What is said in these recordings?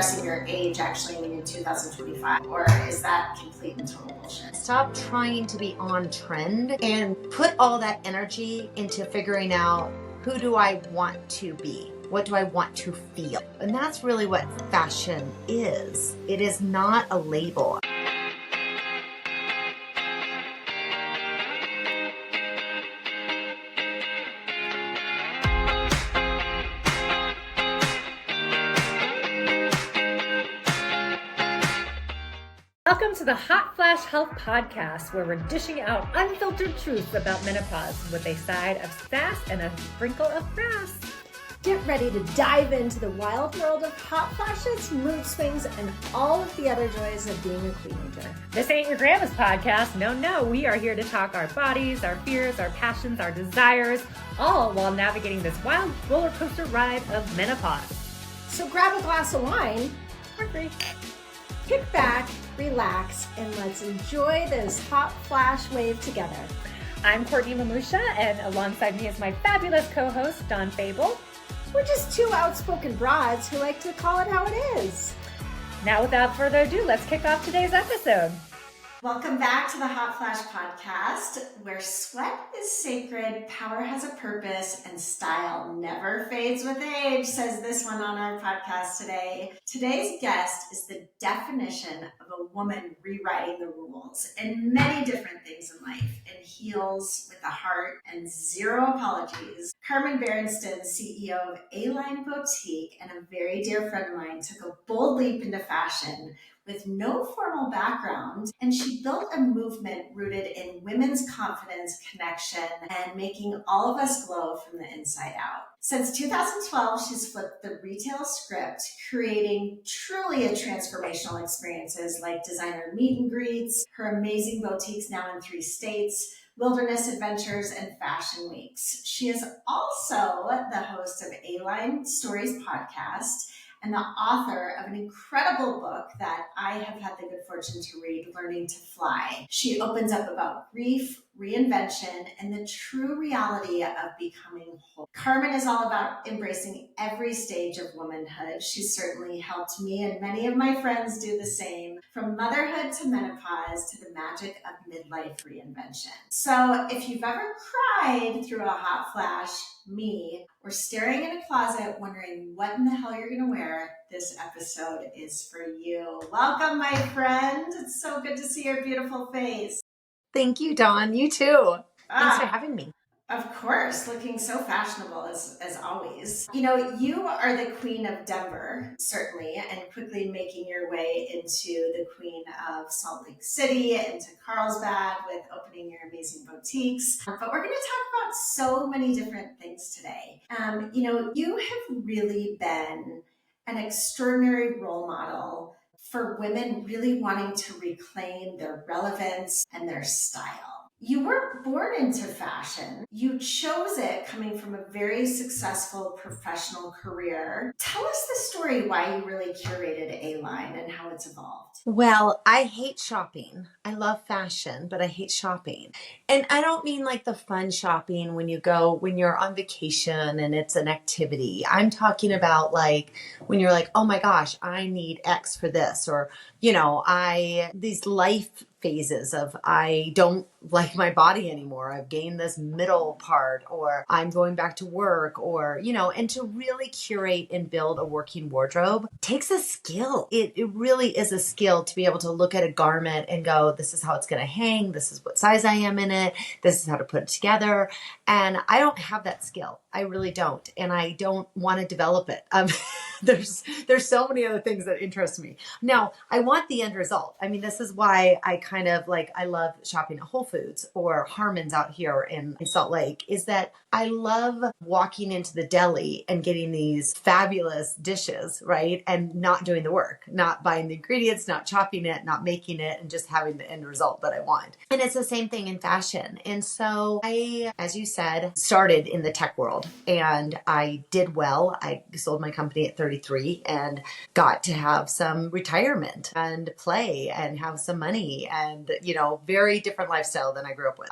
addressing your age actually in 2025? Or is that complete and total bullshit? Stop trying to be on trend and put all that energy into figuring out, who do I want to be? What do I want to feel? And that's really what fashion is. It is not a label. Welcome to the Hot Flash Health Podcast, where we're dishing out unfiltered truths about menopause with a side of sass and a sprinkle of grass. Get ready to dive into the wild world of hot flashes, mood swings, and all of the other joys of being a queenager. This ain't your grandma's podcast. No, we are here to talk our bodies, our fears, our passions, our desires, all while navigating this wild roller coaster ride of menopause. So grab a glass of wine, For free. kick back, relax, and let's enjoy this hot flash wave together. I'm Courtney Mamusha, and alongside me is my fabulous co-host, Dawn Fable. We're just two outspoken broads who like to call it how it is. Now, without further ado, let's kick off today's episode. Welcome back to the Hot Flash Podcast, where sweat is sacred, power has a purpose, and style never fades with age, says this one on our podcast today. Today's guest is the definition of a woman rewriting the rules in many different things in life, in heels, with a heart, and zero apologies. Karmen Berentsen, CEO of A-Line Boutique and a very dear friend of mine, took a bold leap into fashion with no formal background, and she built a movement rooted in women's confidence, connection, and making all of us glow from the inside out. Since 2012, she's flipped the retail script, creating truly a transformational experiences like designer meet and greets, her amazing boutiques now in 3 states, wilderness adventures, and fashion weeks. She is also the host of A-Line Stories podcast and the author of an incredible book that I have had the good fortune to read, Learning to Fly. She opens up about grief, reinvention, and the true reality of becoming whole. Karmen is all about embracing every stage of womanhood. She's certainly helped me and many of my friends do the same, from motherhood to menopause to the magic of midlife reinvention. So if you've ever cried through a hot flash, me, or staring in a closet wondering what in the hell you're going to wear, this episode is for you. Welcome, my friend. It's so good to see your beautiful face. Thank you, Dawn. You too. Thanks for having me. Of course, looking so fashionable as always. You know, you are the queen of Denver, certainly, and quickly making your way into the queen of Salt Lake City, into Carlsbad with opening your amazing boutiques. But we're going to talk about so many different things today. You know, you have really been an extraordinary role model for women really wanting to reclaim their relevance and their style. You weren't born into fashion. You chose it coming from a very successful professional career. Tell us the story why you really curated A-Line and how it's evolved. Well, I hate shopping. I love fashion, but I hate shopping. And I don't mean like the fun shopping when you're on vacation and it's an activity. I'm talking about like when you're like, oh my gosh, I need X for this, or, you know, these life phases of I don't like my body anymore. I've gained this middle part, or I'm going back to work, or, you know, and to really curate and build a working wardrobe takes a skill. It really is a skill to be able to look at a garment and go, this is how it's going to hang. This is what size I am in it. This is how to put it together. And I don't have that skill. I really don't. And I don't want to develop it. There's so many other things that interest me. Now, I want the end result. I mean, this is why I kind of like, I love shopping at Whole Foods or Harmon's out here in Salt Lake, is that I love walking into the deli and getting these fabulous dishes, right? And not doing the work, not buying the ingredients, not chopping it, not making it, and just having the end result that I want. And it's the same thing in fashion. And so I, as you said, started in the tech world and I did well. I sold my company at 33 and got to have some retirement and play and have some money and, very different lifestyle than I grew up with.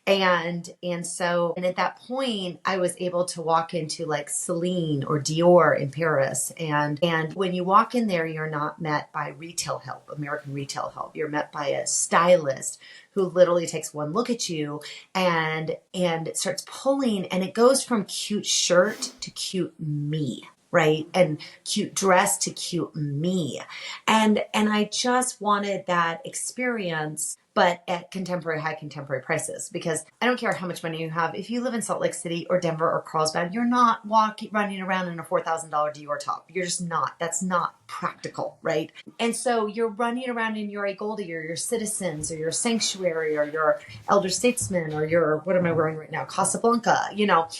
And at that point, I was able to walk into like Celine or Dior in Paris. And when you walk in there, you're not met by retail help, American retail help. You're met by a stylist who literally takes one look at you and starts pulling, and it goes from cute shirt to cute me. Right. And cute dress to cute me. And I just wanted that experience, but at high contemporary prices, because I don't care how much money you have. If you live in Salt Lake City or Denver or Carlsbad, you're not running around in a $4,000 Dior top. You're just not. That's not practical. Right. And so you're running around in your Goldie or your Citizens or your Sanctuary or your Elder Statesman or your, what am I wearing right now? Casablanca. You're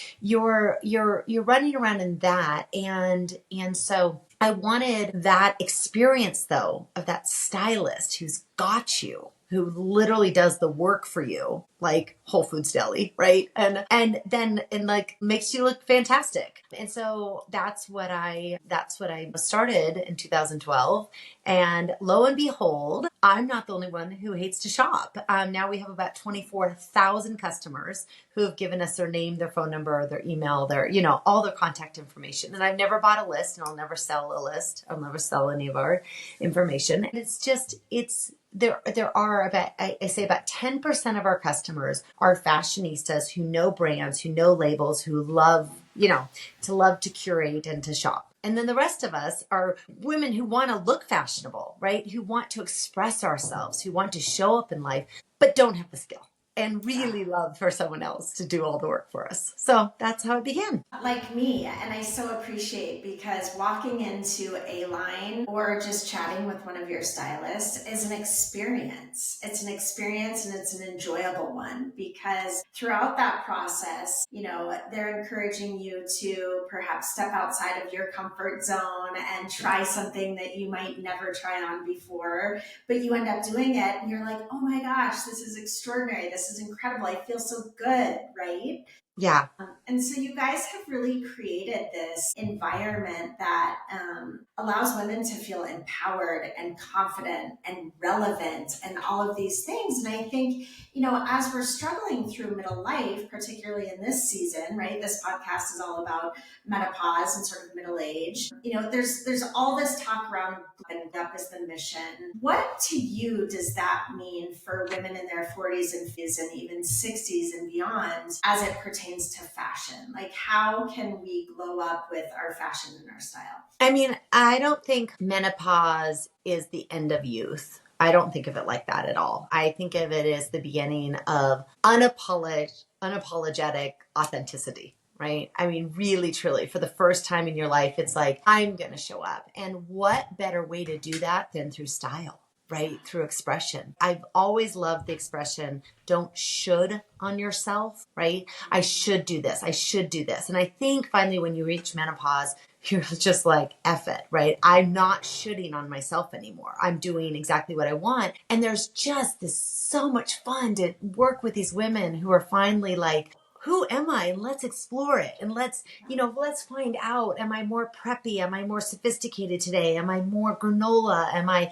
running around in that. And so I wanted that experience, though, of that stylist who's got you, who literally does the work for you, like Whole Foods Deli, right? And like makes you look fantastic. And so that's what I started in 2012. And lo and behold, I'm not the only one who hates to shop. Now we have about 24,000 customers who have given us their name, their phone number, their email, their, all their contact information. And I've never bought a list, and I'll never sell a list. I'll never sell any of our information. And there are about, I say about 10% of our customers are fashionistas who know brands, who know labels, who love, to curate and to shop. And then the rest of us are women who want to look fashionable, right? Who want to express ourselves, who want to show up in life, but don't have the skill and really love for someone else to do all the work for us. So that's how it began. Like me, and I so appreciate, because walking into a line or just chatting with one of your stylists is an experience. It's an experience, and it's an enjoyable one, because throughout that process, they're encouraging you to perhaps step outside of your comfort zone and try something that you might never try on before, but you end up doing it and you're like, oh my gosh, this is extraordinary. This is incredible. I feel so good, right? Yeah. And so you guys have really created this environment that allows women to feel empowered and confident and relevant and all of these things. And I think, as we're struggling through middle life, particularly in this season, right? This podcast is all about menopause and sort of middle age. There's all this talk around and up is the mission. What to you does that mean for women in their 40s and 50s and even 60s and beyond as it pertains to fashion? Like, how can we glow up with our fashion and our style? I mean, I don't think menopause is the end of youth. I don't think of it like that at all. I think of it as the beginning of unapologetic authenticity. Right? I mean, really, truly, for the first time in your life, it's like, I'm going to show up. And what better way to do that than through style, right? Through expression. I've always loved the expression, don't should on yourself, right? I should do this. I should do this. And I think finally when you reach menopause, you're just like, F it, right? I'm not shoulding on myself anymore. I'm doing exactly what I want. And there's just this so much fun to work with these women who are finally like, who am I? And let's explore it. And let's find out, am I more preppy? Am I more sophisticated today? Am I more granola? Am I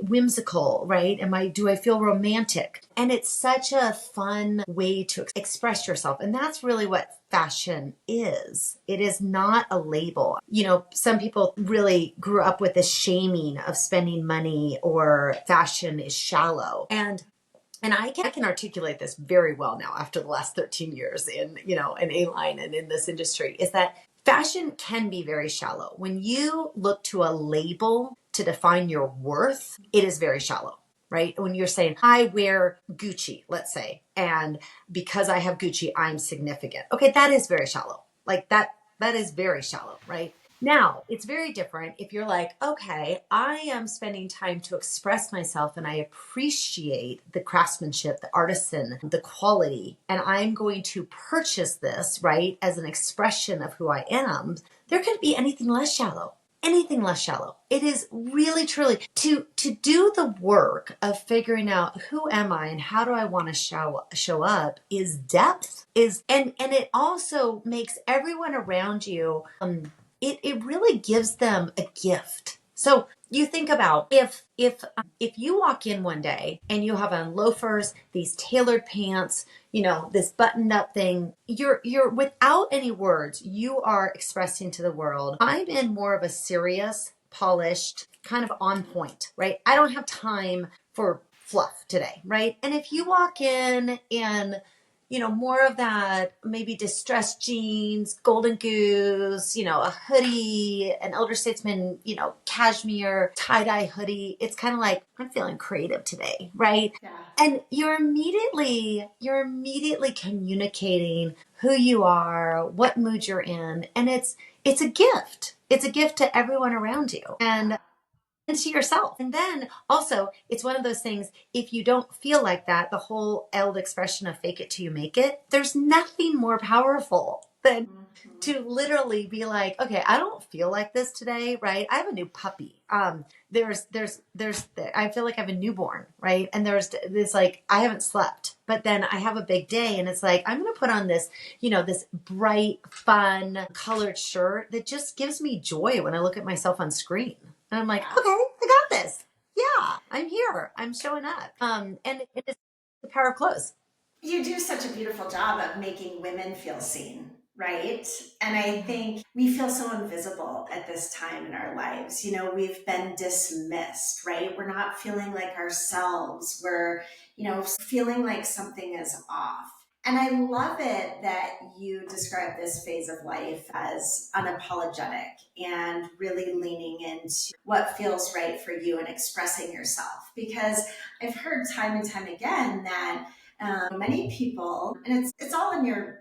whimsical, right? Do I feel romantic? And it's such a fun way to express yourself. And that's really what fashion is. It is not a label. Some people really grew up with this shaming of spending money, or fashion is shallow. And I can articulate this very well now after the last 13 years in A-line and in this industry, is that fashion can be very shallow. When you look to a label to define your worth, it is very shallow, right? When you're saying, I wear Gucci, let's say, and because I have Gucci, I'm significant. Okay, that is very shallow. Like that is very shallow, right? Now, it's very different if you're like, okay, I am spending time to express myself and I appreciate the craftsmanship, the artisan, the quality, and I'm going to purchase this, right, as an expression of who I am. There couldn't be anything less shallow. Anything less shallow. It is really, truly to do the work of figuring out who am I and how do I want to show up is depth, and it also makes everyone around you, it really gives them a gift. So you think about if you walk in one day and you have on loafers, these tailored pants, this buttoned up thing, you're without any words, you are expressing to the world, I'm in more of a serious, polished, kind of on point, right? I don't have time for fluff today, right? And if you walk in more of that, maybe distressed jeans, golden goose, a hoodie, an elder statesman, cashmere, tie-dye hoodie. It's kind of like, I'm feeling creative today, right? Yeah. And you're immediately communicating who you are, what mood you're in. And it's a gift. It's a gift to everyone around you. And to yourself. And then also, it's one of those things, if you don't feel like that, the whole old expression of fake it till you make it, there's nothing more powerful than to literally be like, okay, I don't feel like this today, right? I have a new puppy. I feel like I have a newborn, right? And there's this like, I haven't slept, but then I have a big day and it's like, I'm going to put on this, this bright, fun, colored shirt that just gives me joy when I look at myself on screen. And I'm like, okay, I got this. Yeah, I'm here. I'm showing up. And it is the power of clothes. You do such a beautiful job of making women feel seen, right? And I think we feel so invisible at this time in our lives. We've been dismissed, right? We're not feeling like ourselves. We're, feeling like something is off. And I love it that you describe this phase of life as unapologetic and really leaning into what feels right for you and expressing yourself. Because I've heard time and time again that many people, and it's all in your,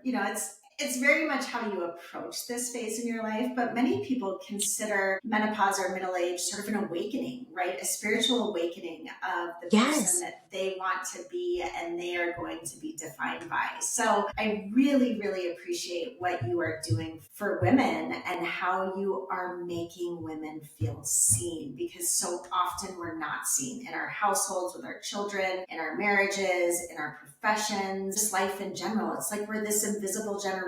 it's very much how you approach this phase in your life, but many people consider menopause or middle age sort of an awakening, right? A spiritual awakening of the person that they want to be and they are going to be defined by. So I really, really appreciate what you are doing for women and how you are making women feel seen, because so often we're not seen in our households, with our children, in our marriages, in our professions, just life in general. It's like we're this invisible generation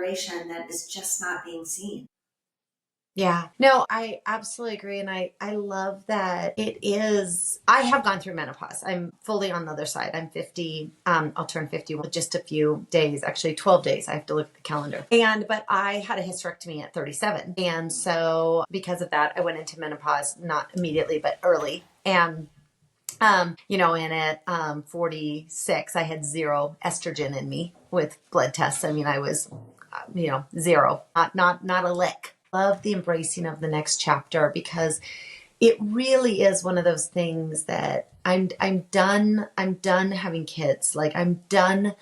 that is just not being seen. Yeah, no, I absolutely agree. And I love that I have gone through menopause. I'm fully on the other side. I'm 50. I'll turn 50 in just a few days, actually 12 days. I have to look at the calendar. But I had a hysterectomy at 37. And so because of that, I went into menopause, not immediately, but early. And and at 46, I had 0 estrogen in me with blood tests. I mean, I was, 0, not a lick. Love the embracing of the next chapter, because it really is one of those things that I'm done having kids. Like, I'm done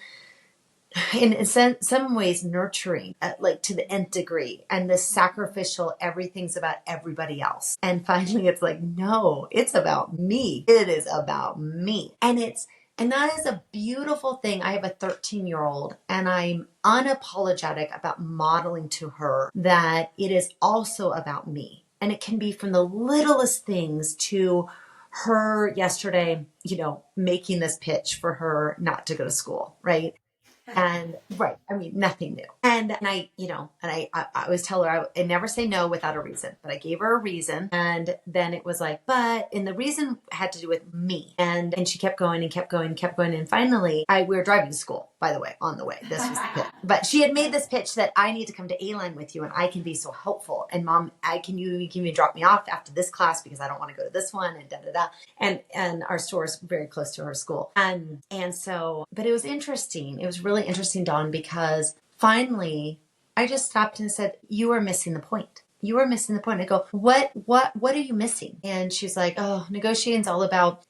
in some ways nurturing like to the nth degree, and the sacrificial, everything's about everybody else. And finally it's like, no, it's about me. It is about me. And that is a beautiful thing. I have a 13-year-old and I'm unapologetic about modeling to her that it is also about me. And it can be from the littlest things to her yesterday, making this pitch for her not to go to school, right? And right, I mean, nothing new. And I, I always tell her I never say no without a reason, but I gave her a reason. And then it was like, and the reason had to do with me. And she kept going and kept going and kept going. And finally we were driving to school, by the way, on the way. This was the pitch. But she had made this pitch that I need to come to A-Line with you and I can be so helpful. And Mom, can you drop me off after this class because I don't want to go to this one, and And our store is very close to her school. And so, but it was interesting. It was really interesting, Dawn, because finally I just stopped and said, you are missing the point. You are missing the point. I go, what are you missing? And she's like, oh, negotiating's all about,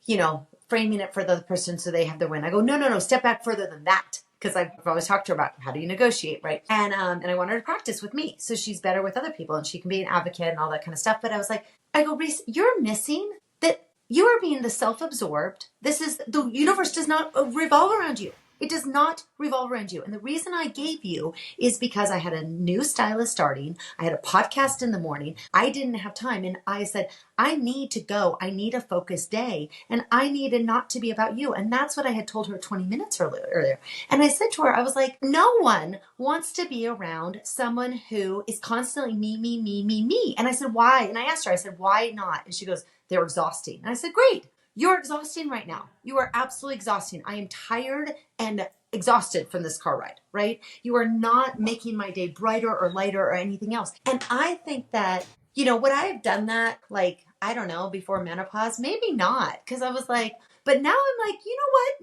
framing it for the other person so they have the win. I go, no, step back further than that. Because I've always talked to her about how do you negotiate, right? And I want her to practice with me so she's better with other people and she can be an advocate and all that kind of stuff. But I was like, Reese, you're missing that you are being the self-absorbed. The universe does not revolve around you. It does not revolve around you. And the reason I gave you is because I had a new stylist starting. I had a podcast in the morning. I didn't have time. And I said, I need to go. I need a focused day. And I needed not to be about you. And that's what I had told her 20 minutes earlier. And I said to her, I was like, no one wants to be around someone who is constantly me, me, me, me, me. And I said, why? And I asked her, I said, why not? And she goes, they're exhausting. And I said, great. You're exhausting right now. You are absolutely exhausting. I am tired and exhausted from this car ride, right? You are not making my day brighter or lighter or anything else. And I think that, would I have done that, like, I don't know, before menopause? Maybe not. Because I was like, but now I'm like, you know what?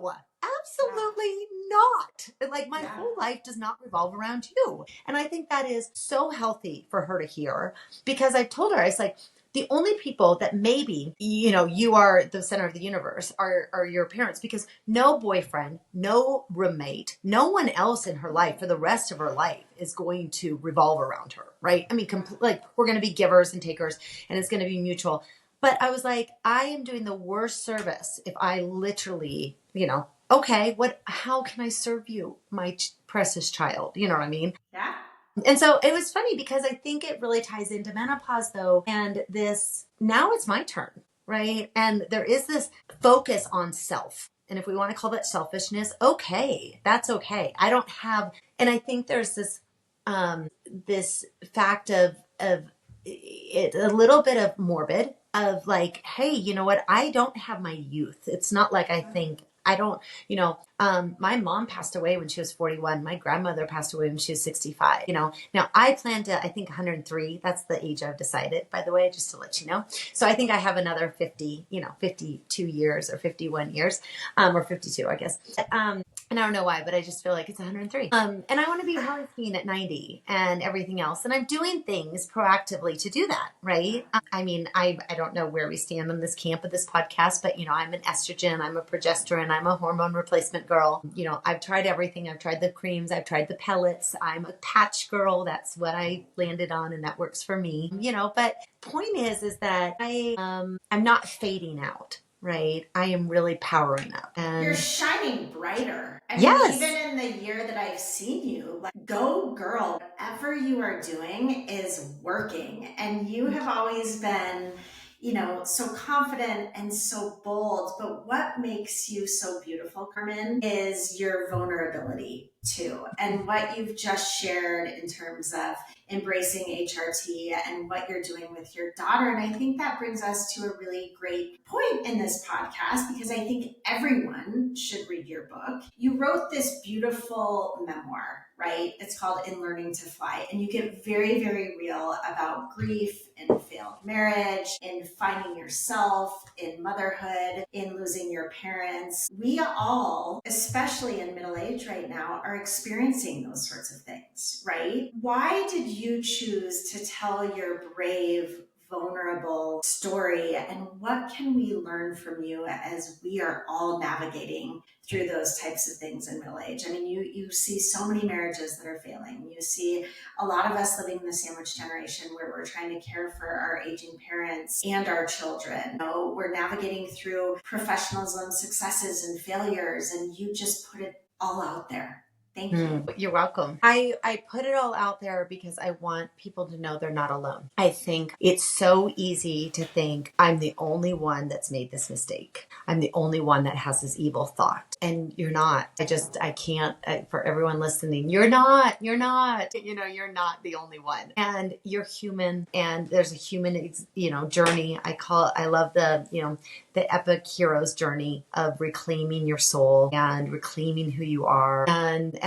No, absolutely not. Like my whole life does not revolve around you. And I think that is so healthy for her to hear, because I told her, I was like, the only people that maybe, you are the center of the universe are your parents, because no boyfriend, no roommate, no one else in her life for the rest of her life is going to revolve around her, right? I mean, like we're going to be givers and takers and it's going to be mutual. But I was like, I am doing the worst service if I literally, okay, how can I serve you, my precious child? You know what I mean? Yeah. And so it was funny because I think it really ties into menopause though. And now it's my turn, right? And there is this focus on self. And if we want to call that selfishness, okay, that's okay. And I think there's this fact of it, a little bit of morbid of like, hey, you know what? I don't have my youth. It's not like I think I don't, my mom passed away when she was 41. My grandmother passed away when she was 65. Now I plan to, I think 103. That's the age I've decided, by the way, just to let you know. So I think I have another 52 years or 51 years, or 52, I guess. And I don't know why, but I just feel like it's 103. And I want to be harvesting at 90 and everything else. And I'm doing things proactively to do that, right? I mean, I don't know where we stand in this camp of this podcast, but, I'm an estrogen, I'm a progesterone, I'm a hormone replacement girl. I've tried everything. I've tried the creams, I've tried the pellets. I'm a patch girl. That's what I landed on, and that works for me, but point is that I'm not fading out. Right. I am really powering up. And you're shining brighter. I mean, yes. Even in the year that I've seen you, like, go girl, whatever you are doing is working. And you have always been, so confident and so bold. But what makes you so beautiful, Karmen, is your vulnerability too. And what you've just shared in terms of embracing HRT and what you're doing with your daughter. And I think that brings us to a really great point in this podcast, because I think everyone should read your book. You wrote this beautiful memoir, right? It's called In Learning to Fly. And you get very, very real about grief in failed marriage, in finding yourself, in motherhood, in losing your parents. We all, especially in middle age right now, are experiencing those sorts of things, right? Why did you choose to tell your brave, vulnerable story, and what can we learn from you as we are all navigating through those types of things in middle age? I mean, you see so many marriages that are failing. You see a lot of us living in the sandwich generation where we're trying to care for our aging parents and our children. We're navigating through professionalism, successes and failures, and you just put it all out there. Thank you. You're welcome. I put it all out there because I want people to know they're not alone. I think it's so easy to think I'm the only one that's made this mistake. I'm the only one that has this evil thought. And you're not. I can't, for everyone listening, you're not, you're not the only one. And you're human, and there's a human, journey. I love the epic hero's journey of reclaiming your soul and reclaiming who you are. And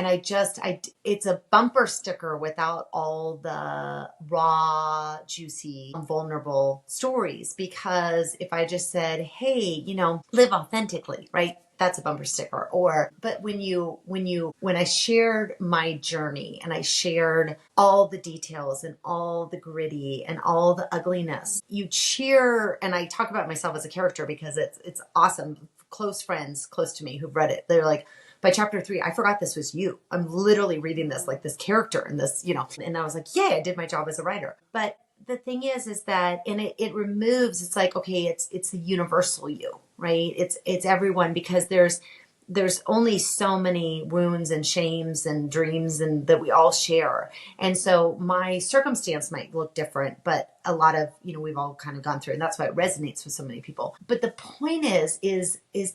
it's a bumper sticker without all the raw, juicy, vulnerable stories. Because if I just said, hey, live authentically, right? That's a bumper sticker. But when I shared my journey and I shared all the details and all the gritty and all the ugliness, you cheer. And I talk about myself as a character because it's awesome. Close friends close to me who've read it, they're like, by chapter 3, I forgot this was you. I'm literally reading this like this character and this, and I was like, yay, I did my job as a writer. But the thing is that, and it removes, it's like, okay, it's the universal you, right? It's everyone, because there's there's only so many wounds and shames and dreams and that we all share. And so my circumstance might look different, but a lot of, we've all kind of gone through, and that's why it resonates with so many people. But the point is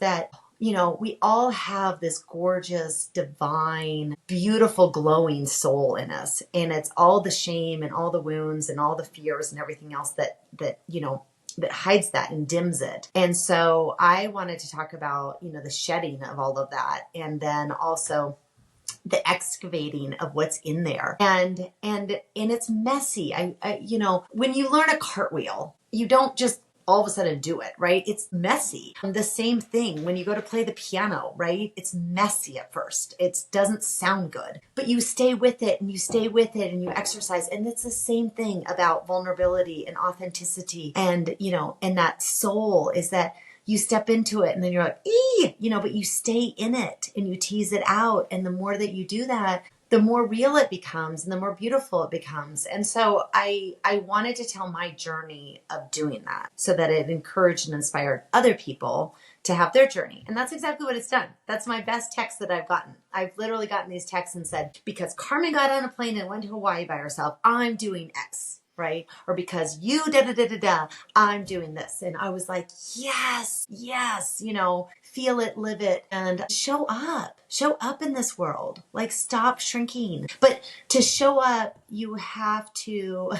that, we all have this gorgeous, divine, beautiful, glowing soul in us. And it's all the shame and all the wounds and all the fears and everything else that hides that and dims it. And so I wanted to talk about, the shedding of all of that. And then also the excavating of what's in there. And it's messy. When you learn a cartwheel, you don't just all of a sudden do it, right? It's messy. The same thing when you go to play the piano, right? It's messy at first. It doesn't sound good, but you stay with it and you stay with it and you exercise. And it's the same thing about vulnerability and authenticity. And, and that soul is that you step into it and then you're like, but you stay in it and you tease it out. And the more that you do that, the more real it becomes and the more beautiful it becomes. And so I wanted to tell my journey of doing that so that it encouraged and inspired other people to have their journey. And that's exactly what it's done. That's my best text that I've gotten. I've literally gotten these texts and said, because Karmen got on a plane and went to Hawaii by herself, I'm doing X. Right? Or because you I'm doing this. And I was like, yes, feel it, live it, and show up in this world. Like, stop shrinking. But to show up, you have to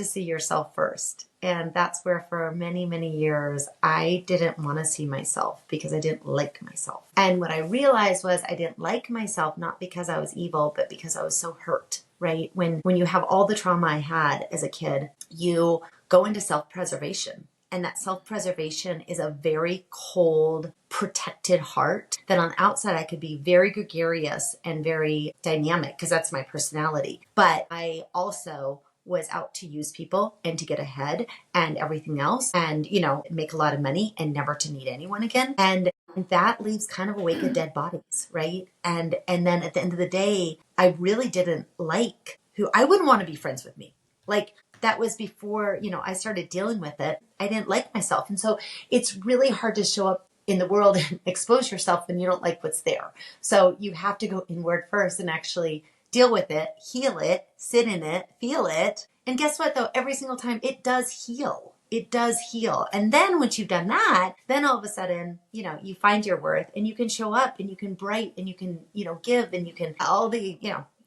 see yourself first. And that's where for many, many years, I didn't want to see myself because I didn't like myself. And what I realized was I didn't like myself, not because I was evil, but because I was so hurt. Right? When you have all the trauma I had as a kid, you go into self-preservation. And that self-preservation is a very cold, protected heart that on the outside I could be very gregarious and very dynamic because that's my personality. But I also was out to use people and to get ahead and everything else and, make a lot of money and never to need anyone again. And that leaves kind of a wake of dead bodies, right? And then at the end of the day, I really didn't like I wouldn't want to be friends with me. Like, that was before, I started dealing with it. I didn't like myself. And so it's really hard to show up in the world and expose yourself when you don't like what's there. So you have to go inward first and actually deal with it, heal it, sit in it, feel it. And guess what, though? Every single time it does heal. It does heal. And then once you've done that, then all of a sudden, you find your worth and you can show up and you can bright and you can, give and you can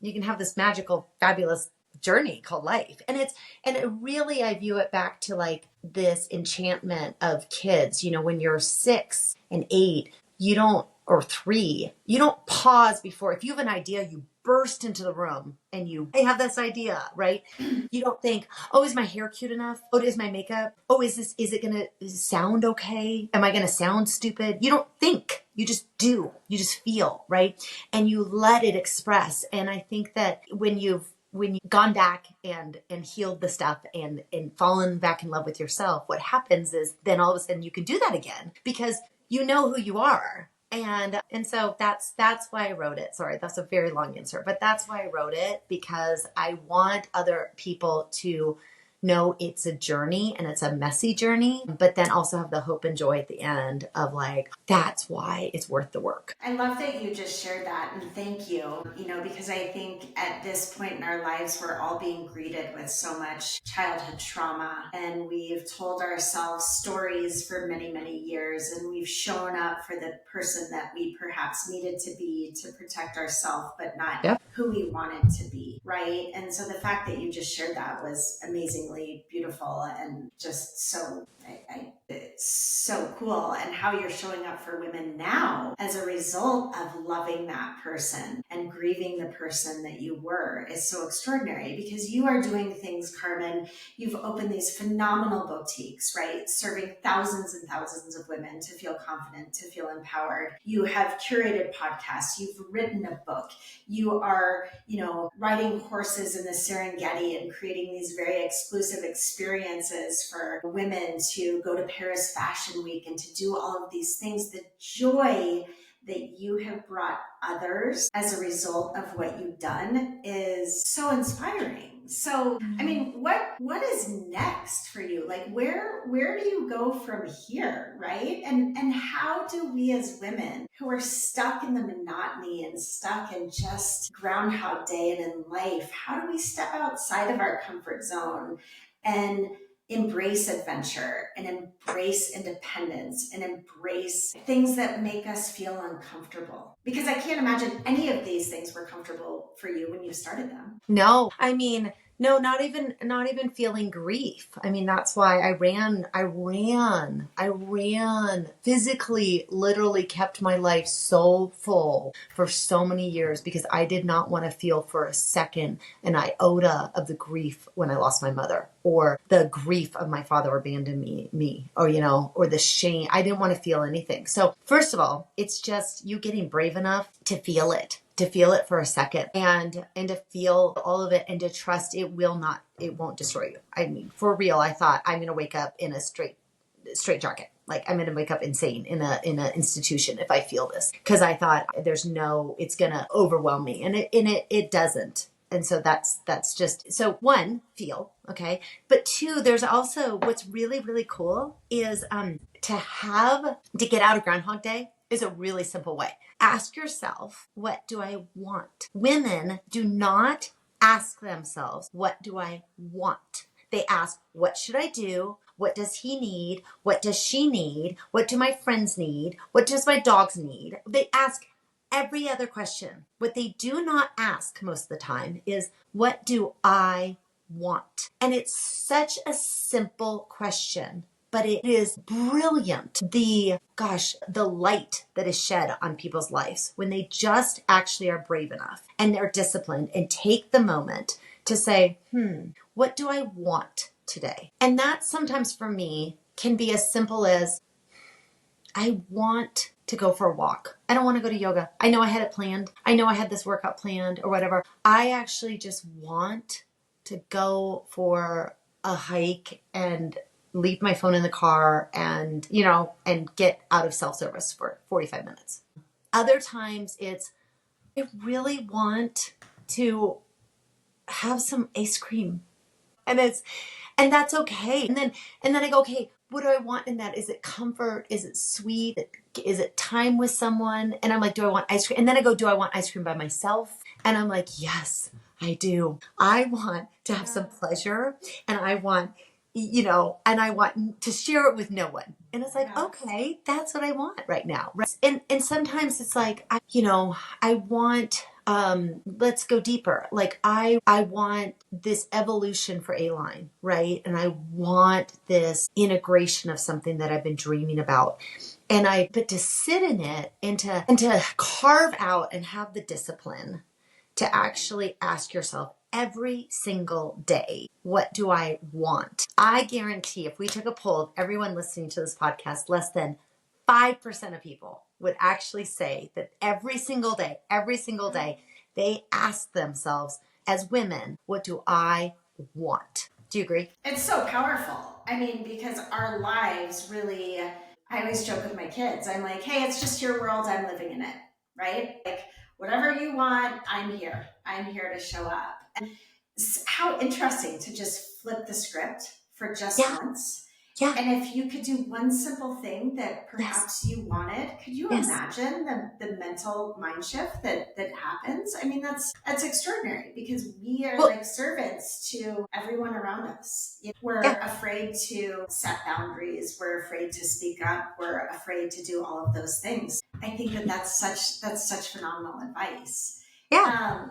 you can have this magical, fabulous journey called life. And it really, I view it back to like this enchantment of kids, when you're 6 and 8, or 3, you don't pause before, if you have an idea, you burst into the room and I have this idea, right? You don't think, oh, is my hair cute enough? Oh, is my makeup? Oh, is it going to sound okay? Am I going to sound stupid? You don't think, you just do, you just feel, right? And you let it express. And I think that when you've gone back and healed the stuff and fallen back in love with yourself, what happens is then all of a sudden you can do that again because you know who you are. And so that's why I wrote it. Sorry, that's a very long answer, but that's why I wrote it, because I want other people to know it's a journey and it's a messy journey, but then also have the hope and joy at the end of like, that's why it's worth the work. I love that you just shared that, and thank you, because I think at this point in our lives, we're all being greeted with so much childhood trauma, and we've told ourselves stories for many, many years, and we've shown up for the person that we perhaps needed to be to protect ourselves, but not who we wanted to be, right? And so the fact that you just shared that was amazingly beautiful and just so it's so cool. And how you're showing up for women now as a result of loving that person and grieving the person that you were is so extraordinary, because you are doing things, Karmen. You've opened these phenomenal boutiques, right? Serving thousands and thousands of women to feel confident, to feel empowered. You have curated podcasts. You've written a book. You are, riding horses in the Serengeti and creating these very exclusive experiences for women to go to Paris Fashion Week and to do all of these things. The joy that you have brought others as a result of what you've done is so inspiring. So, I mean, what is next for you? Like, where do you go from here, right? And how do we as women who are stuck in the monotony and stuck in just Groundhog Day and in life, how do we step outside of our comfort zone and embrace adventure and embrace independence and embrace things that make us feel uncomfortable? Because I can't imagine any of these things were comfortable for you when you started them. No, I mean, no, not even feeling grief. I mean, that's why I ran physically, literally kept my life so full for so many years because I did not want to feel for a second an iota of the grief when I lost my mother, or the grief of my father abandoning me, or, or the shame. I didn't want to feel anything. So first of all, it's just you getting brave enough to feel it for a second and to feel all of it and to trust it won't destroy you. I mean, for real, I thought I'm going to wake up in a straight jacket. Like I'm going to wake up insane in a institution if I feel this, because I thought it's going to overwhelm me, and it doesn't. And so that's just, so one, feel, okay. But two, there's also what's really, really cool is to get out of Groundhog Day is a really simple way. Ask yourself, what do I want? Women do not ask themselves, what do I want? They ask, what should I do? What does he need? What does she need? What do my friends need? What does my dogs need? They ask every other question. What they do not ask most of the time is, what do I want? And it's such a simple question, but it is brilliant. The light that is shed on people's lives when they just actually are brave enough and they're disciplined and take the moment to say, what do I want today? And that sometimes for me can be as simple as, I want to go for a walk. I don't want to go to yoga. I know I had it planned. I know I had this workout planned or whatever. I actually just want to go for a hike and leave my phone in the car and get out of self-service for 45 minutes. Other times it's, I really want to have some ice cream. And that's okay. And then I go, okay, what do I want in that? Is it comfort? Is it sweet? Is it time with someone? And I'm like, do I want ice cream? And then I go, do I want ice cream by myself? And I'm like, yes, I do. I want to have some pleasure, and I want, and I want to share it with no one. And it's like, okay, that's what I want right now. And sometimes it's like, I want, let's go deeper. Like I want this evolution for A-line, right? And I want this integration of something that I've been dreaming about. But to sit in it and to carve out and have the discipline to actually ask yourself every single day, what do I want? I guarantee if we took a poll of everyone listening to this podcast, less than 5% of people would actually say that every single day, they ask themselves as women, what do I want? Do you agree? It's so powerful. I mean, because our lives really, I always joke with my kids. I'm like, hey, it's just your world. I'm living in it, right? Like, whatever you want, I'm here. I'm here to show up. And how interesting to just flip the script for just once. Yeah. And if you could do one simple thing that perhaps you wanted, could you imagine the mental mind shift that happens? I mean, that's extraordinary, because we are like servants to everyone around us. We're afraid to set boundaries. We're afraid to speak up. We're afraid to do all of those things. I think that's such phenomenal advice. Yeah.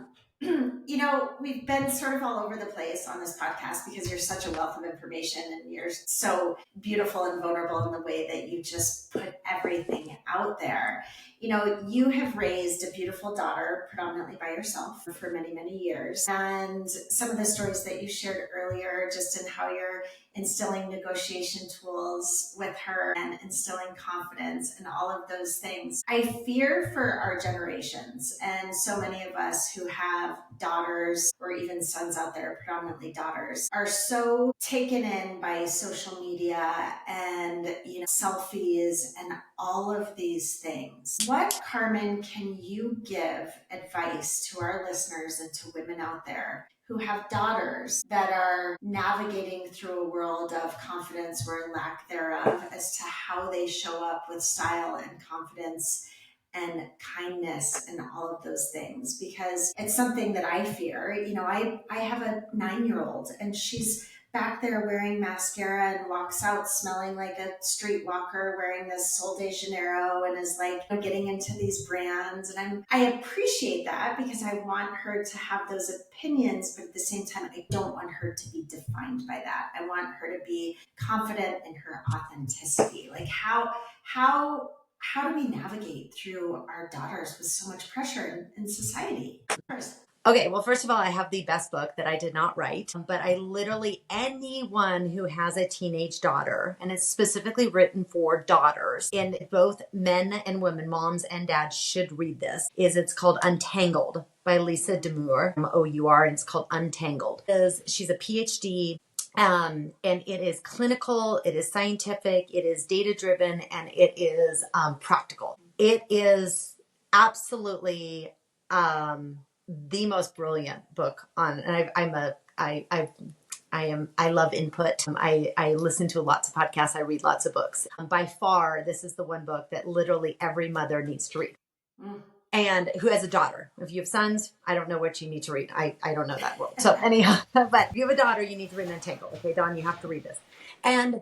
We've been sort of all over the place on this podcast because you're such a wealth of information, and you're so beautiful and vulnerable in the way that you just put everything out there. You have raised a beautiful daughter predominantly by yourself for many, many years. And some of the stories that you shared earlier, just in how you're instilling negotiation tools with her and instilling confidence and all of those things. I fear for our generations, and so many of us who have daughters or even sons out there, predominantly daughters, are so taken in by social media and selfies and all of these things. What, Karmen, can you give advice to our listeners and to women out there who have daughters that are navigating through a world of confidence or lack thereof as to how they show up with style and confidence and kindness and all of those things, because it's something that I fear. I have a 9-year-old and she's back there wearing mascara and walks out smelling like a streetwalker, wearing this Sol de Janeiro, and is like getting into these brands. And I appreciate that because I want her to have those opinions, but at the same time, I don't want her to be defined by that. I want her to be confident in her authenticity. Like how do we navigate through our daughters with so much pressure in society? First. Okay, well, first of all, I have the best book that I did not write, but I literally, anyone who has a teenage daughter, and it's specifically written for daughters, and both men and women, moms and dads should read this, it's called Untangled by Lisa Damour, O-U-R, and it's called Untangled. She's a PhD, and it is clinical, it is scientific, it is data-driven, and it is practical. It is absolutely the most brilliant book on, and I love input. I listen to lots of podcasts. I read lots of books. By far, this is the one book that literally every mother needs to read. And who has a daughter. If you have sons, I don't know what you need to read. I don't know that world. So anyhow, but if you have a daughter, you need to read Untangled. Okay, Dawn, you have to read this. And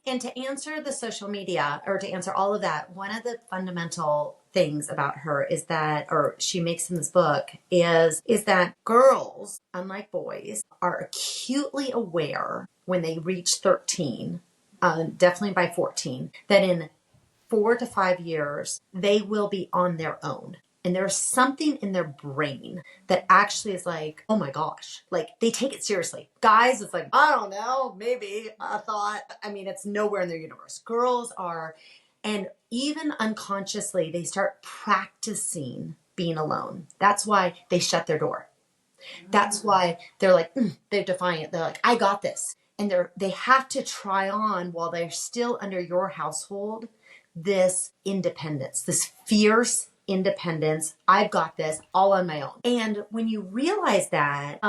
to answer the social media, or to answer all of that, one of the fundamental things about her is that, or she makes in this book, is that girls, unlike boys, are acutely aware when they reach 13, definitely by 14, that in 4 to 5 years, they will be on their own. And there's something in their brain that actually is like, oh my gosh, like they take it seriously. Guys, it's like, I don't know, maybe a thought. I mean, it's nowhere in their universe. Girls are, and even unconsciously, they start practicing being alone. That's why they shut their door. That's why they're like, they're defiant. They're like, I got this. And they have to try on while they're still under your household, this independence, this fierce independence. I've got this all on my own. And when you realize that,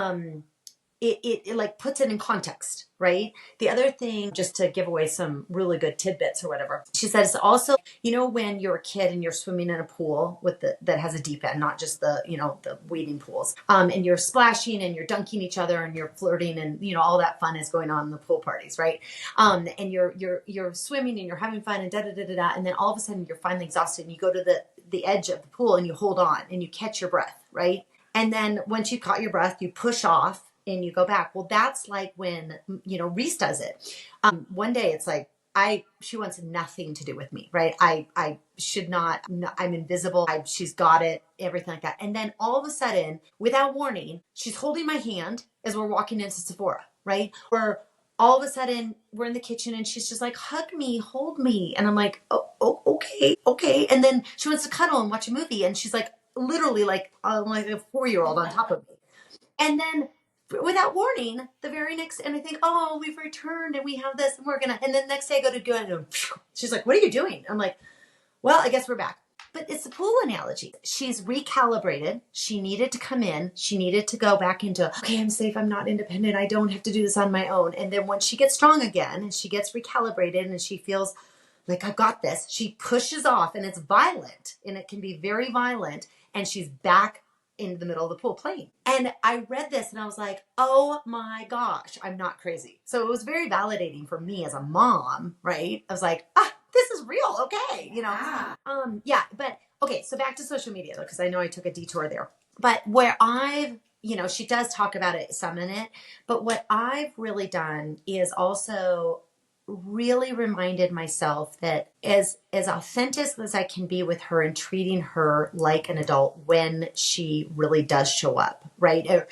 it like puts it in context, right? The other thing, just to give away some really good tidbits or whatever, she says also, when you're a kid and you're swimming in a pool that has a deep end, not just the wading pools, and you're splashing and you're dunking each other and you're flirting and, all that fun is going on in the pool parties, right? And you're swimming and you're having fun and da-da-da-da-da. And then all of a sudden you're finally exhausted and you go to the edge of the pool and you hold on and you catch your breath, right? And then once you caught your breath, you push off and you go back. Well, that's like when, Reese does it. One day it's like, she wants nothing to do with me, right? I should not, I'm invisible. She's got it, everything like that. And then all of a sudden, without warning, she's holding my hand as we're walking into Sephora, right? Or all of a sudden we're in the kitchen and she's just like, hug me, hold me. And I'm like, oh, okay. And then she wants to cuddle and watch a movie. And she's like, literally like a 4-year-old on top of me. And then without warning, the very next, and I think, oh, we've returned and we have this and and then the next day I go to do it and she's like, what are you doing? I'm like, well, I guess we're back. But it's a pool analogy. She's recalibrated. She needed to come in. She needed to go back into, okay, I'm safe. I'm not independent. I don't have to do this on my own. And then once she gets strong again and she gets recalibrated and she feels like, I've got this, she pushes off and it's violent and it can be very violent. And she's back in the middle of the pool playing. And I read this and I was like, oh my gosh, I'm not crazy. So it was very validating for me as a mom, right? I was like, this is real. Okay. But okay. So back to social media, because I know I took a detour there, but where she does talk about it some in it, but what I've really done is also really reminded myself that as authentic as I can be with her and treating her like an adult when she really does show up, right? I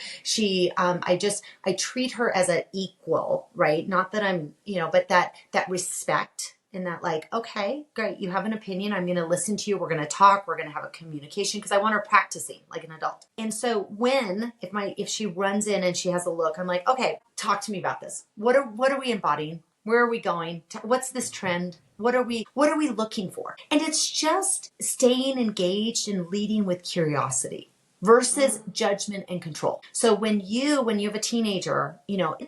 treat her as an equal, right? Not that I'm, but that respect and that like, okay, great. You have an opinion. I'm going to listen to you. We're going to talk. We're going to have a communication because I want her practicing like an adult. And so if she runs in and she has a look, I'm like, okay, talk to me about this. What are we embodying? Where are we going? What's this trend? What are we looking for? And it's just staying engaged and leading with curiosity, versus judgment and control. So when you have a teenager,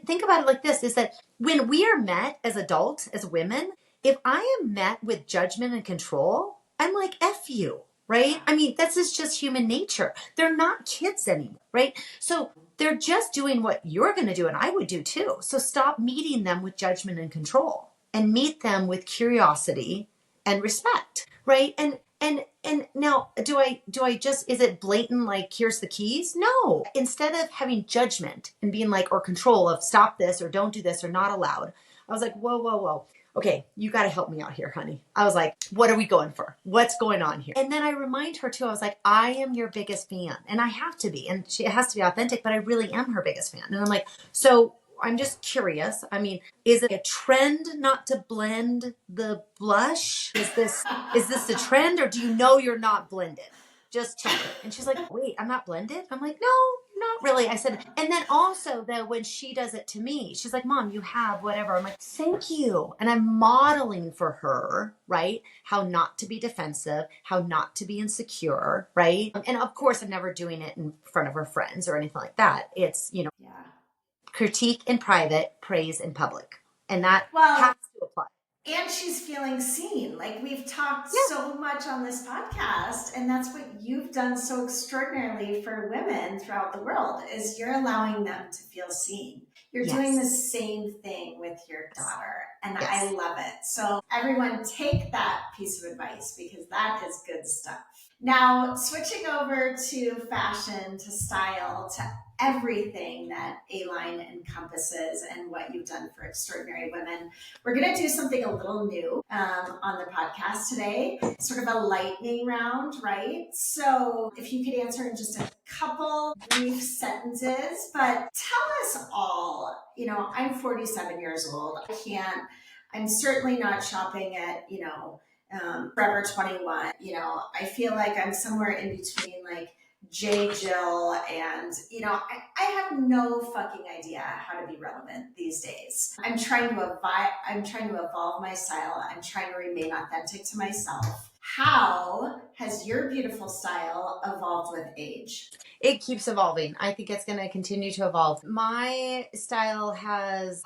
think about it like this, is that when we are met as adults, as women, if I am met with judgment and control, I'm like, F you, right? I mean, this is just human nature. They're not kids anymore, right? So they're just doing what you're going to do, and I would do too. So stop meeting them with judgment and control and meet them with curiosity and respect, right? And now do I just, is it blatant like here's the keys? No. Instead of having judgment and being like, or control of stop this or don't do this or not allowed, I was like, whoa. Okay, you got to help me out here, honey. I was like, what are we going for? What's going on here? And then I remind her too, I was like, I am your biggest fan, and I have to be, and she has to be authentic, but I really am her biggest fan. And I'm like, so I'm just curious. I mean, is it a trend not to blend the blush? Is this a trend, or do you know you're not blended? Just check it. And she's like, wait, I'm not blended? I'm like, no, not really. I said, and then also that when she does it to me, she's like, Mom, you have whatever. I'm like, thank you. And I'm modeling for her, right? How not to be defensive, how not to be insecure, right? And of course, I'm never doing it in front of her friends or anything like that. It's, Yeah. critique in private, praise in public. And that has to apply. And she's feeling seen. Like we've talked so much on this podcast, and that's what you've done so extraordinarily for women throughout the world, is you're allowing them to feel seen. You're doing the same thing with your daughter, and I love it. So everyone take that piece of advice, because that is good stuff. Now, switching over to fashion, to style, to everything that A-Line encompasses and what you've done for extraordinary women, we're going to do something a little new on the podcast today, sort of a lightning round, right? So if you could answer in just a couple brief sentences, but tell us all, I'm 47 years old. I'm certainly not shopping at, Forever 21. I feel like I'm somewhere in between like J. Jill and, I have no fucking idea how to be relevant these days. I'm trying to evolve my style. I'm trying to remain authentic to myself. How has your beautiful style evolved with age? It keeps evolving. I think it's going to continue to evolve. My style has,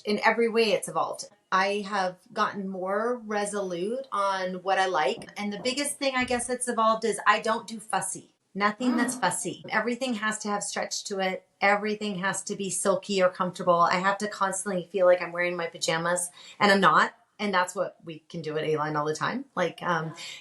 in every way it's evolved. I have gotten more resolute on what I like. And the biggest thing I guess that's evolved is I don't do fussy. Nothing that's fussy. Everything has to have stretch to it. Everything has to be silky or comfortable. I have to constantly feel like I'm wearing my pajamas, and I'm not. And that's what we can do at A-Line all the time. Like,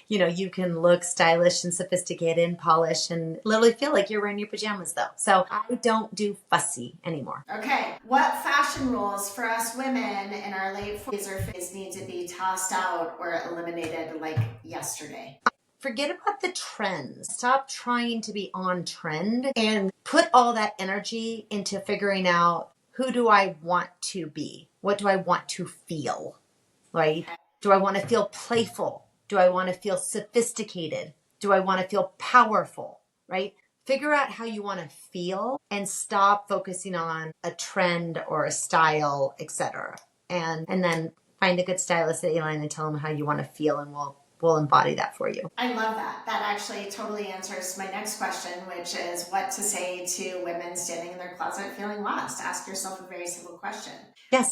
you can look stylish and sophisticated and polished and literally feel like you're wearing your pajamas though. So I don't do fussy anymore. Okay. What fashion rules for us women in our late 40s or 50s need to be tossed out or eliminated like yesterday? Forget about the trends. Stop trying to be on trend and put all that energy into figuring out, who do I want to be? What do I want to feel? Right? Do I want to feel playful? Do I want to feel sophisticated? Do I want to feel powerful? Right? Figure out how you want to feel and stop focusing on a trend or a style, etc. And then find a good stylist at A-Line and tell them how you want to feel, and we'll embody that for you. I love that. That actually totally answers my next question, which is what to say to women standing in their closet feeling lost. Ask yourself a very simple question. Yes.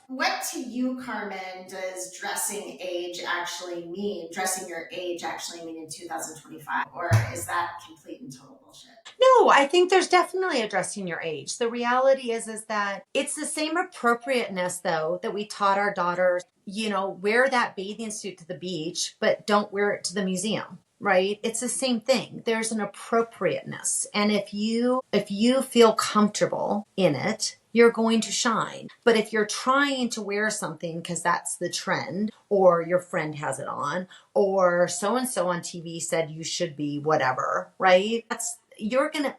What to you, Karmen, does dressing your age actually mean in 2025? Or is that complete and total bullshit? No, I think there's definitely addressing your age. The reality is that it's the same appropriateness, though, that we taught our daughters, wear that bathing suit to the beach, but don't wear it to the museum. Right? It's the same thing. There's an appropriateness. And if you feel comfortable in it, you're going to shine. But if you're trying to wear something because that's the trend, or your friend has it on, or so-and-so on TV said you should be whatever, right? You're gonna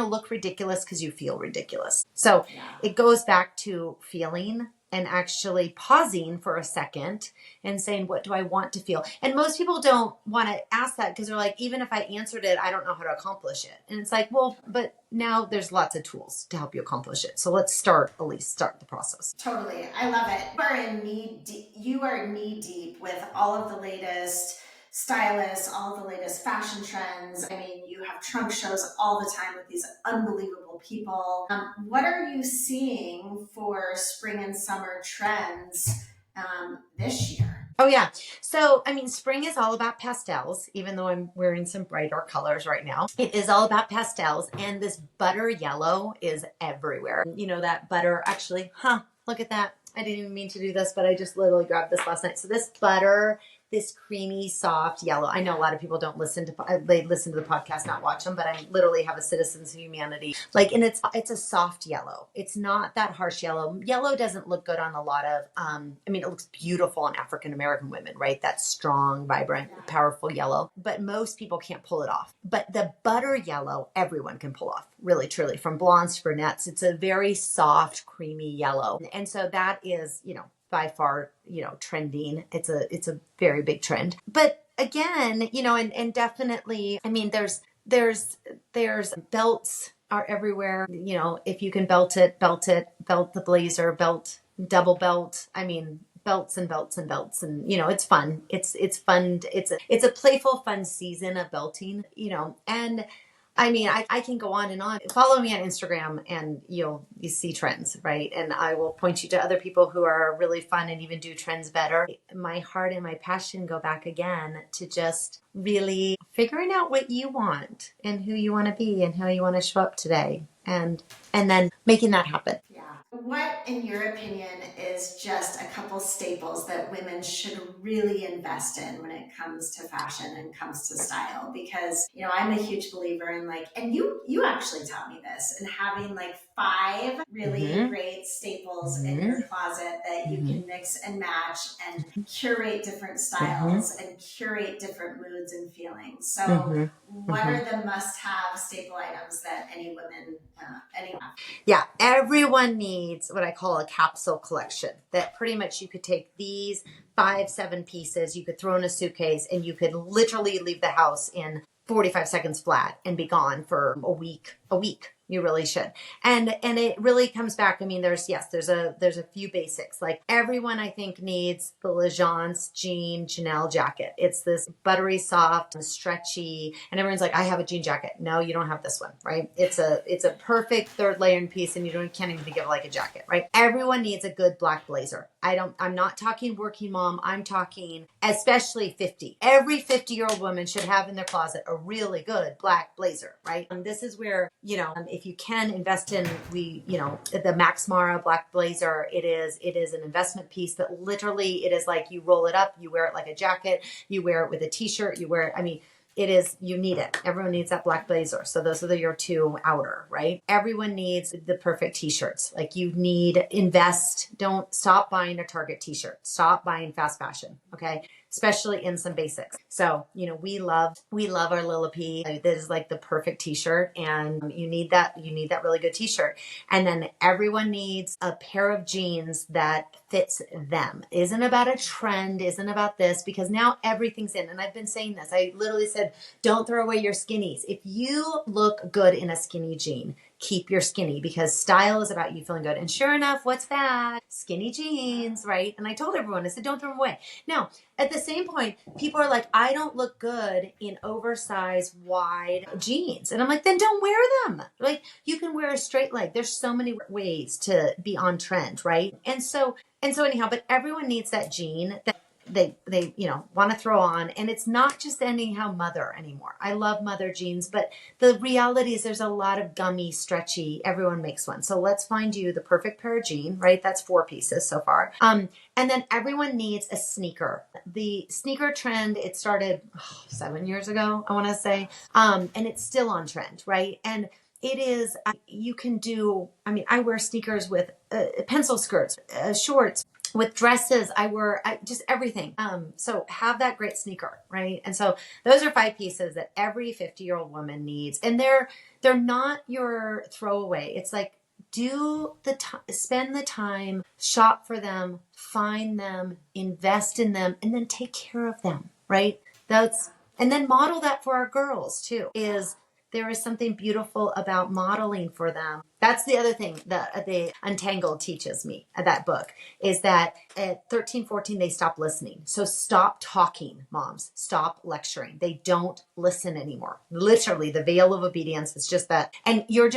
look ridiculous because you feel ridiculous. So it goes back to feeling and actually pausing for a second and saying, what do I want to feel? And most people don't want to ask that because they're like, even if I answered it, I don't know how to accomplish it. And it's like, well, but now there's lots of tools to help you accomplish it. So let's start the process. Totally. I love it. You are knee deep with all of the latest stylists, all the latest fashion trends. I mean, you have trunk shows all the time with these unbelievable people. What are you seeing for spring and summer trends this year? Oh yeah. So, I mean, spring is all about pastels, even though I'm wearing some brighter colors right now. It is all about pastels, and this butter yellow is everywhere. You know, that butter actually, look at that. I didn't even mean to do this, but I just literally grabbed this last night. So this butter, this creamy, soft yellow. I know a lot of people don't listen to, they listen to the podcast, not watch them, but I literally have a Citizens of Humanity. Like, and it's a soft yellow. It's not that harsh yellow. Yellow doesn't look good on a lot of, I mean, it looks beautiful on African-American women, right? That strong, vibrant, powerful yellow, but most people can't pull it off. But the butter yellow, everyone can pull off, really, truly, from blondes to brunettes. It's a very soft, creamy yellow. And so that is, you know, by far, you know, trending. It's a very big trend. But again, you know, and definitely, I mean, there's belts are everywhere. You know, if you can belt the blazer, double belt. I mean, belts and belts and belts, and you know, it's fun. It's fun. It's a playful, fun season of belting, you know, and I mean, I can go on and on. Follow me on Instagram and you see trends, right? And I will point you to other people who are really fun and even do trends better. My heart and my passion go back again to just really figuring out what you want and who you want to be and how you want to show up today. And then making that happen. Yeah. What, in your opinion, is just a couple staples that women should really invest in when it comes to fashion and comes to style? Because, you know, I'm a huge believer in like, and you actually taught me this, in having like 5 really great staples in your closet that you can mix and match and curate different styles and curate different moods and feelings. So what are the must-have staple items that any women, anyone? Yeah, everyone needs what I call a capsule collection, that pretty much you could take these 5-7 pieces, you could throw in a suitcase, and you could literally leave the house in 45 seconds flat and be gone for a week. You really should. And it really comes back. I mean, there's a few basics. Like everyone I think needs the Legence jean Chanel jacket. It's this buttery soft and stretchy, and everyone's like, I have a jean jacket. No, you don't have this one, right? It's a perfect 3rd layer piece, and can't even think of it like a jacket, right? Everyone needs a good black blazer. I'm not talking working mom. I'm talking especially 50. Every 50-year-old woman should have in their closet a really good black blazer, right? And this is where, you know, if you can invest in, the Max Mara black blazer, it is an investment piece that literally it is like you roll it up, you wear it like a jacket, you wear it with a t-shirt, you need it. Everyone needs that black blazer. So those are your 2 outer, right? Everyone needs the perfect t-shirts. Like don't stop buying a Target t-shirt. Stop buying fast fashion. Okay. Especially in some basics. So, you know, we love our Lillipede. That is like the perfect t-shirt, and you need that really good t-shirt. And then everyone needs a pair of jeans that fits them. Isn't about a trend, isn't about this, because now everything's in. And I've been saying this. I literally said, don't throw away your skinnies. If you look good in a skinny jean, keep your skinny, because style is about you feeling good. And sure enough, what's that? Skinny jeans, right? And I told everyone, I said, don't throw them away. Now, at the same point, people are like, I don't look good in oversized, wide jeans. And I'm like, then don't wear them. Like, you can wear a straight leg. There's so many ways to be on trend, right? And so anyhow, but everyone needs that jean that they want to throw on. And it's not just anyhow mother anymore. I love mother jeans, but the reality is there's a lot of gummy, stretchy, everyone makes one. So let's find you the perfect pair of jean, right? That's 4 pieces so far. And then everyone needs a sneaker. The sneaker trend, it started 7 years ago, I want to say. And it's still on trend, right? And it is, you can do, I wear sneakers with pencil skirts, shorts, with dresses. I wear just everything. So have that great sneaker, right? And so those are 5 pieces that every 50-year-old woman needs. And they're not your throwaway. It's like, spend the time, shop for them, find them, invest in them, and then take care of them, right? And then model that for our girls too, is There is something beautiful about modeling for them. That's the other thing that the Untangled teaches me, that book, is that at 13, 14, they stop listening. So stop talking, moms. Stop lecturing. They don't listen anymore. Literally, the veil of obedience is just that. And you're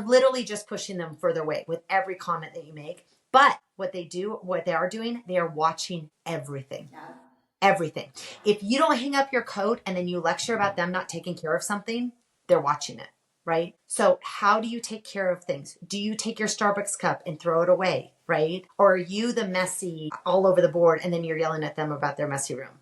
literally just pushing them further away with every comment that you make. But what they are doing, they are watching everything. Yeah. Everything. If you don't hang up your coat and then you lecture about them not taking care of something, they're watching it, right? So how do you take care of things? Do you take your Starbucks cup and throw it away, right? Or are you the messy all over the board and then you're yelling at them about their messy room?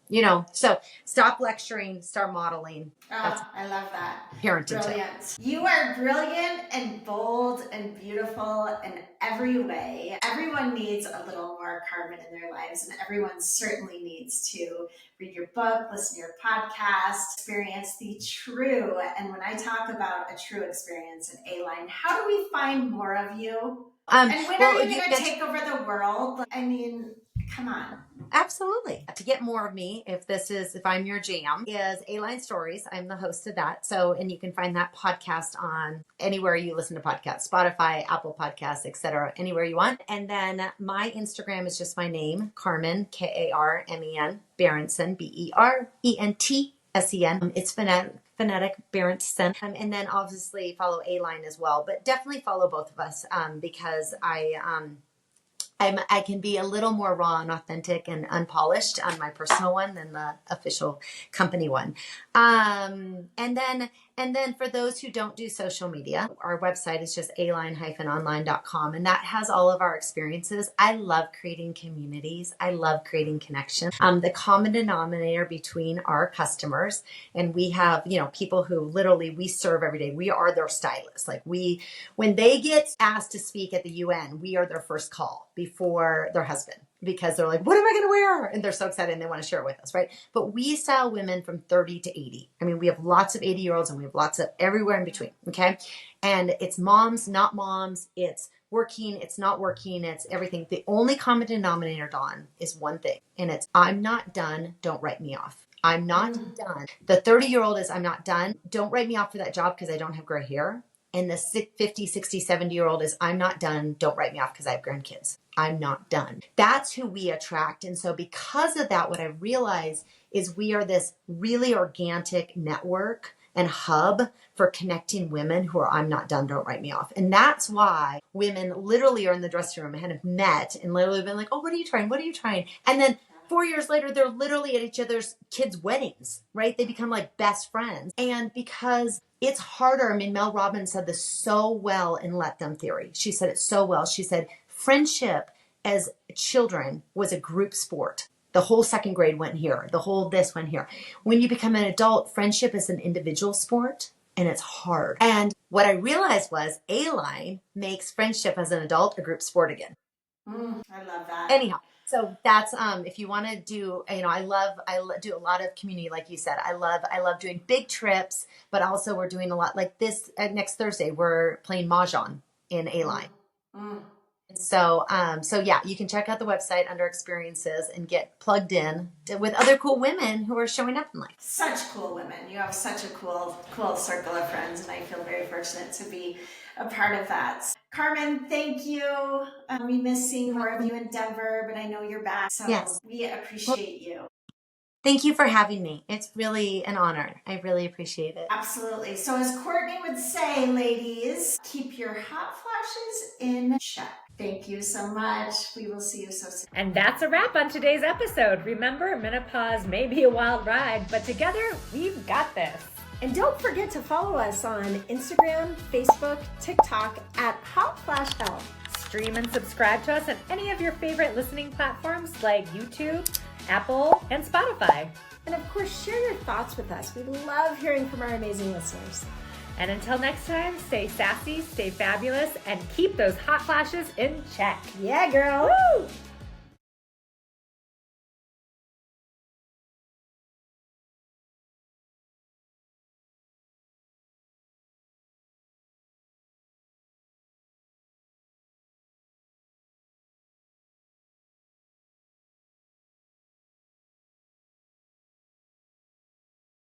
So stop lecturing, start modeling. Oh, I love that. Parenting. Brilliant. You are brilliant and bold and beautiful in every way. Everyone needs a little more Karmen in their lives, and everyone certainly needs to read your book, listen to your podcast, experience the true. And when I talk about a true experience in A-line, how do we find more of you? And when are you going to take over the world? I mean, come on. Absolutely. To get more of me, if I'm your jam, is A-Line Stories. I'm the host of that. And you can find that podcast on anywhere you listen to podcasts, Spotify, Apple Podcasts, etc., anywhere you want. And then my Instagram is just my name, Karmen, Karmen, Berentsen, Berentsen. It's phonetic Berentsen. And then obviously follow A-Line as well, but definitely follow both of us because I can be a little more raw and authentic and unpolished on my personal one than the official company one. And then for those who don't do social media, our website is just aline-online.com, and that has all of our experiences. I love creating communities. I love creating connections. The common denominator between our customers, and we have, people who literally we serve every day. We are their stylists. When they get asked to speak at the UN, we are their first call before their husband, because they're like, what am I going to wear? And they're so excited and they want to share it with us, right? But we style women from 30 to 80. I mean, we have lots of 80-year-olds and we have lots of everywhere in between, okay? And it's moms, not moms. It's working, it's not working, it's everything. The only common denominator, Dawn, is one thing, and it's I'm not done, don't write me off. I'm not done. The 30-year-old is I'm not done. Don't write me off for that job because I don't have gray hair. And the 50, 60, 70-year-old is I'm not done. Don't write me off because I have grandkids. I'm not done. That's who we attract. And so because of that, what I realize is we are this really organic network and hub for connecting women who are I'm not done, don't write me off. And that's why women literally are in the dressing room and have met and literally been like, oh, what are you trying? What are you trying? And then 4 years later, they're literally at each other's kids' weddings, right? They become like best friends. And because it's harder. I mean, Mel Robbins said this so well in Let Them Theory. She said it so well. She said, friendship as children was a group sport. The whole second grade went here. The whole this went here. When you become an adult, friendship is an individual sport and it's hard. And what I realized was A-Line makes friendship as an adult a group sport again. I love that. Anyhow. So that's if you want to do, I do a lot of community, like you said. I love doing big trips, but also we're doing a lot like this. Next Thursday, we're playing Mahjong in A-Line. So yeah, you can check out the website under experiences and get plugged in with other cool women who are showing up in life. Such cool women. You have such a cool circle of friends, and I feel very fortunate to be a part of that. Karmen, thank you. We miss seeing more of you in Denver, but I know you're back, so yes. We appreciate you. Thank you for having me. It's really an honor. I really appreciate it. Absolutely. So as Courtney would say, ladies, keep your hot flashes in check. Thank you so much. We will see you so soon. And that's a wrap on today's episode. Remember, menopause may be a wild ride, but together we've got this. And don't forget to follow us on Instagram, Facebook, TikTok at Hot Flash Health. Stream and subscribe to us on any of your favorite listening platforms like YouTube, Apple, and Spotify. And of course, share your thoughts with us. We love hearing from our amazing listeners. And until next time, stay sassy, stay fabulous, and keep those hot flashes in check. Yeah, girl. Woo!